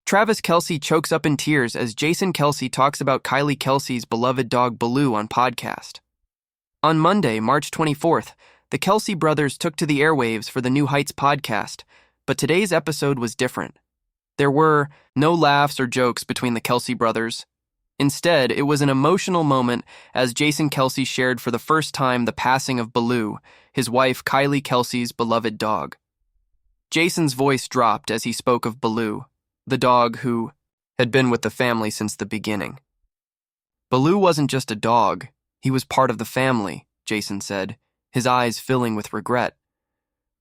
Travis Kelce chokes up in tears as Jason Kelce talks about Kylie Kelce's beloved dog Baloo on podcast. On Monday, March 24th, the Kelce brothers took to the airwaves for the New Heights podcast, but today's episode was different. There were no laughs or jokes between the Kelce brothers. Instead, it was an emotional moment as Jason Kelce shared for the first time the passing of Baloo, his wife Kylie Kelce's beloved dog. Jason's voice dropped as he spoke of Baloo, the dog who had been with the family since the beginning. Baloo wasn't just a dog, he was part of the family, Jason said, his eyes filling with regret.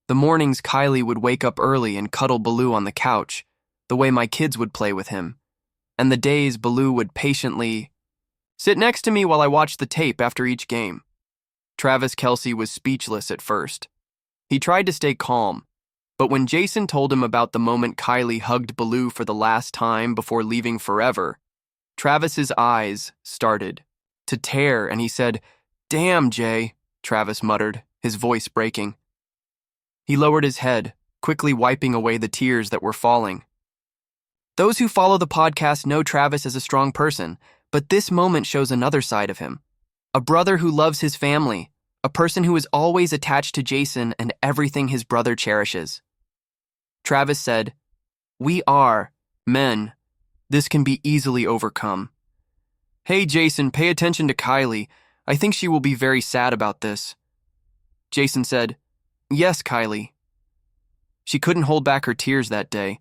The mornings Kylie would wake up early and cuddle Baloo on the couch, the way my kids would play with him, and the days Baloo would patiently sit next to me while I watched the tape after each game. Travis Kelce was speechless at first. He tried to stay calm, but when Jason told him about the moment Kylie hugged Baloo for the last time before leaving forever, Travis's eyes started to tear and he said, "Damn, Jay," Travis muttered, his voice breaking. He lowered his head, quickly wiping away the tears that were falling. Those who follow the podcast know Travis is a strong person, but this moment shows another side of him. A brother who loves his family, a person who is always attached to Jason and everything his brother cherishes. Travis said, "We are men. This can be easily overcome." "Hey, Jason, pay attention to Kylie. I think she will be very sad about this." Jason said, "Yes, Kylie." She couldn't hold back her tears that day.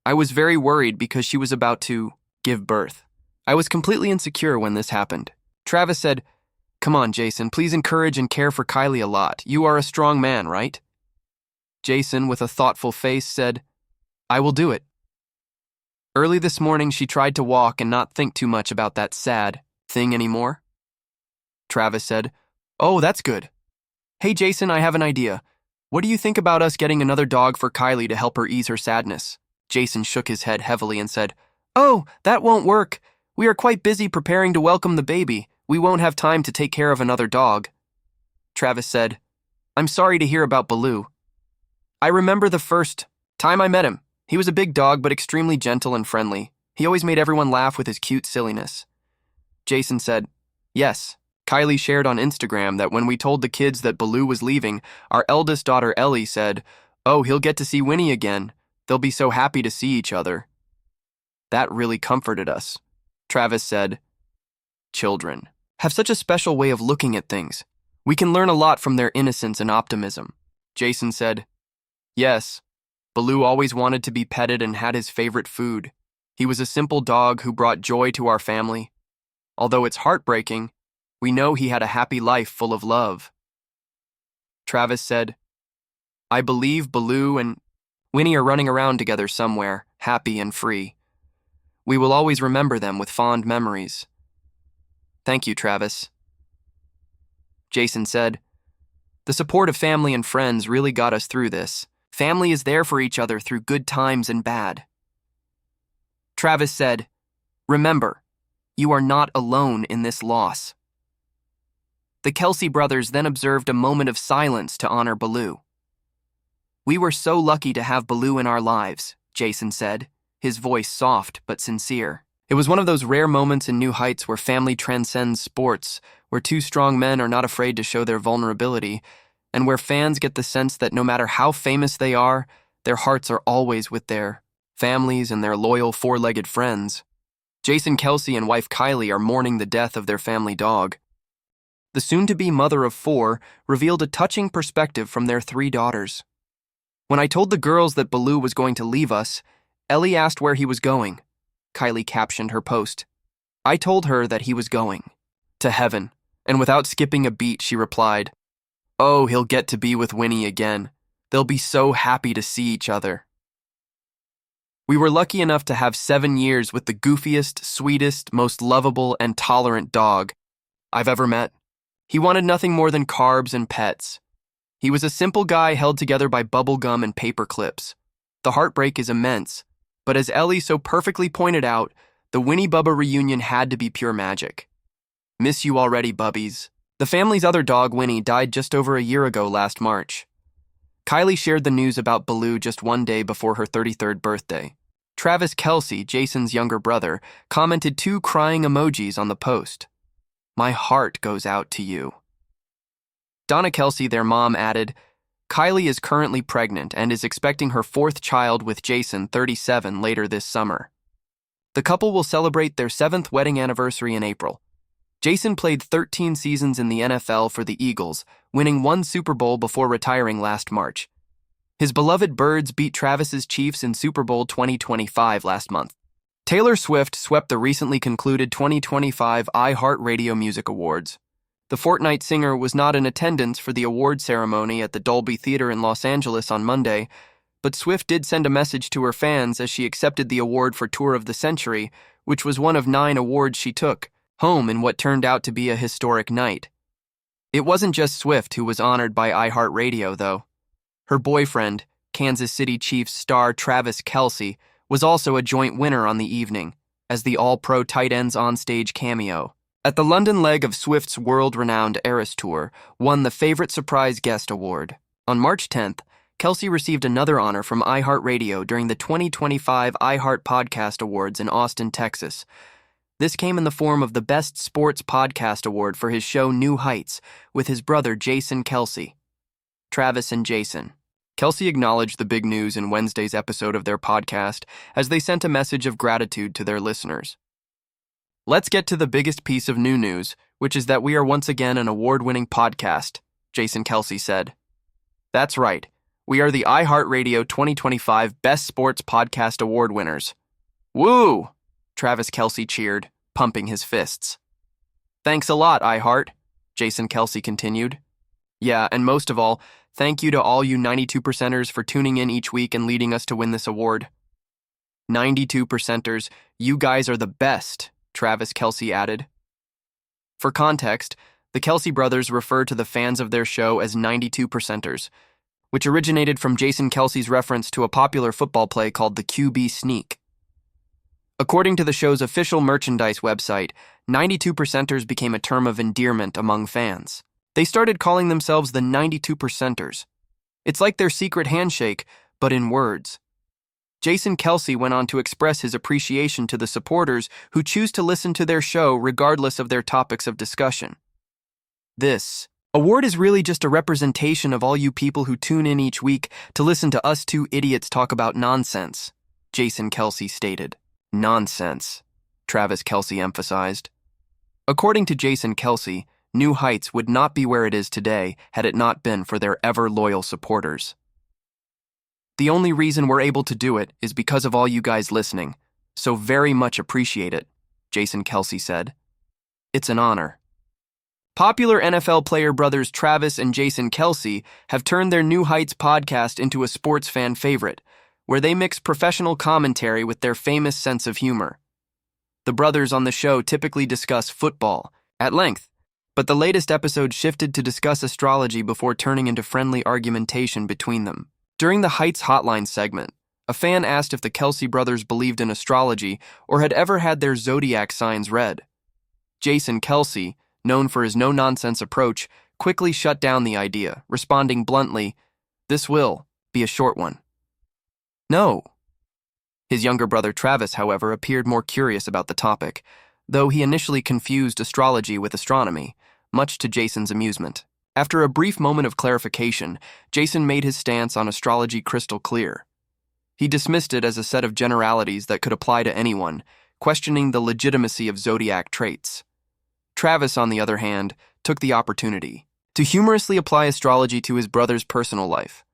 "I was very worried because she was about to give birth. I was completely insecure when this happened." Travis said, "Come on, Jason, please encourage and care for Kylie a lot. You are a strong man, right?" Jason, with a thoughtful face, said, "I will do it." Early this morning, she tried to walk and not think too much about that sad thing anymore. Travis said, "Oh, that's good. Hey, Jason, I have an idea. What do you think about us getting another dog for Kylie to help her ease her sadness?" Jason shook his head heavily and said, "Oh, that won't work. We are quite busy preparing to welcome the baby. We won't have time to take care of another dog." Travis said, "I'm sorry to hear about Baloo. I remember the first time I met him. He was a big dog, but extremely gentle and friendly. He always made everyone laugh with his cute silliness." Jason said, "Yes." Kylie shared on Instagram that when we told the kids that Baloo was leaving, our eldest daughter Ellie said, "Oh, he'll get to see Winnie again. They'll be so happy to see each other." That really comforted us. Travis said, "Children have such a special way of looking at things. We can learn a lot from their innocence and optimism." Jason said, "Yes, Baloo always wanted to be petted and had his favorite food. He was a simple dog who brought joy to our family. Although it's heartbreaking, we know he had a happy life full of love." Travis said, "I believe Baloo and Winnie are running around together somewhere, happy and free. We will always remember them with fond memories." "Thank you, Travis." Jason said, "The support of family and friends really got us through this. Family is there for each other through good times and bad." Travis said, "Remember, you are not alone in this loss." The Kelce brothers then observed a moment of silence to honor Baloo. "We were so lucky to have Baloo in our lives," Jason said, his voice soft but sincere. It was one of those rare moments in New Heights where family transcends sports, where two strong men are not afraid to show their vulnerability, and where fans get the sense that no matter how famous they are, their hearts are always with their families and their loyal four-legged friends. Jason Kelce and wife Kylie are mourning the death of their family dog. The soon-to-be mother of 4 revealed a touching perspective from their 3 daughters. "When I told the girls that Baloo was going to leave us, Ellie asked where he was going," Kylie captioned her post. "I told her that he was going to heaven, and without skipping a beat, she replied, 'Oh, he'll get to be with Winnie again. They'll be so happy to see each other.'" We were lucky enough to have 7 years with the goofiest, sweetest, most lovable, and tolerant dog I've ever met. He wanted nothing more than carbs and pets. He was a simple guy held together by bubble gum and paper clips. The heartbreak is immense, but as Ellie so perfectly pointed out, the Winnie Bubba reunion had to be pure magic. Miss you already, bubbies. The family's other dog, Winnie, died just over a year ago last March. Kylie shared the news about Baloo just one day before her 33rd birthday. Travis Kelce, Jason's younger brother, commented 2 crying emojis on the post. "My heart goes out to you." Donna Kelce, their mom, added, "Kylie is currently pregnant and is expecting her 4th child with Jason, 37, later this summer. The couple will celebrate their 7th wedding anniversary in April." Jason played 13 seasons in the NFL for the Eagles, winning 1 Super Bowl before retiring last March. His beloved Birds beat Travis's Chiefs in Super Bowl 2025 last month. Taylor Swift swept the recently concluded 2025 iHeartRadio Music Awards. The Fortnite singer was not in attendance for the award ceremony at the Dolby Theater in Los Angeles on Monday, but Swift did send a message to her fans as she accepted the award for Tour of the Century, which was one of 9 awards she took home in what turned out to be a historic night. It wasn't just Swift who was honored by iHeartRadio, though. Her boyfriend, Kansas City Chiefs star Travis Kelce, was also a joint winner on the evening, as the All-Pro tight end's onstage cameo at the London leg of Swift's world-renowned Eras Tour won the Favorite Surprise Guest Award. On March 10th, Kelce received another honor from iHeartRadio during the 2025 iHeart Podcast Awards in Austin, Texas. This came in the form of the Best Sports Podcast Award for his show New Heights with his brother Jason Kelce. Travis and Jason. Kelce acknowledged the big news in Wednesday's episode of their podcast as they sent a message of gratitude to their listeners. "Let's get to the biggest piece of new news, which is that we are once again an award-winning podcast," Jason Kelce said. "That's right. We are the iHeartRadio 2025 Best Sports Podcast Award winners." "Woo!" Travis Kelce cheered, pumping his fists. "Thanks a lot, iHeart," Jason Kelce continued. "Yeah, and most of all, thank you to all you 92%ers for tuning in each week and leading us to win this award." 92%ers, you guys are the best, Travis Kelce added. For context, the Kelce brothers refer to the fans of their show as 92%ers, which originated from Jason Kelce's reference to a popular football play called the QB sneak. According to the show's official merchandise website, 92%ers became a term of endearment among fans. They started calling themselves the 92%ers. It's like their secret handshake, but in words. Jason Kelce went on to express his appreciation to the supporters who choose to listen to their show regardless of their topics of discussion. "This award is really just a representation of all you people who tune in each week to listen to us 2 idiots talk about nonsense," Jason Kelce stated. "Nonsense," Travis Kelce emphasized. According to Jason Kelce, New Heights would not be where it is today had it not been for their ever-loyal supporters. "The only reason we're able to do it is because of all you guys listening, so very much appreciate it," Jason Kelce said. "It's an honor." Popular NFL player brothers Travis and Jason Kelce have turned their New Heights podcast into a sports fan favorite, where they mix professional commentary with their famous sense of humor. The brothers on the show typically discuss football at length, but the latest episode shifted to discuss astrology before turning into friendly argumentation between them. During the Heights Hotline segment, a fan asked if the Kelce brothers believed in astrology or had ever had their zodiac signs read. Jason Kelce, known for his no-nonsense approach, quickly shut down the idea, responding bluntly, "This will be a short one." "No." His younger brother Travis, however, appeared more curious about the topic, though he initially confused astrology with astronomy, much to Jason's amusement. After a brief moment of clarification, Jason made his stance on astrology crystal clear. He dismissed it as a set of generalities that could apply to anyone, questioning the legitimacy of zodiac traits. Travis, on the other hand, took the opportunity to humorously apply astrology to his brother's personal life.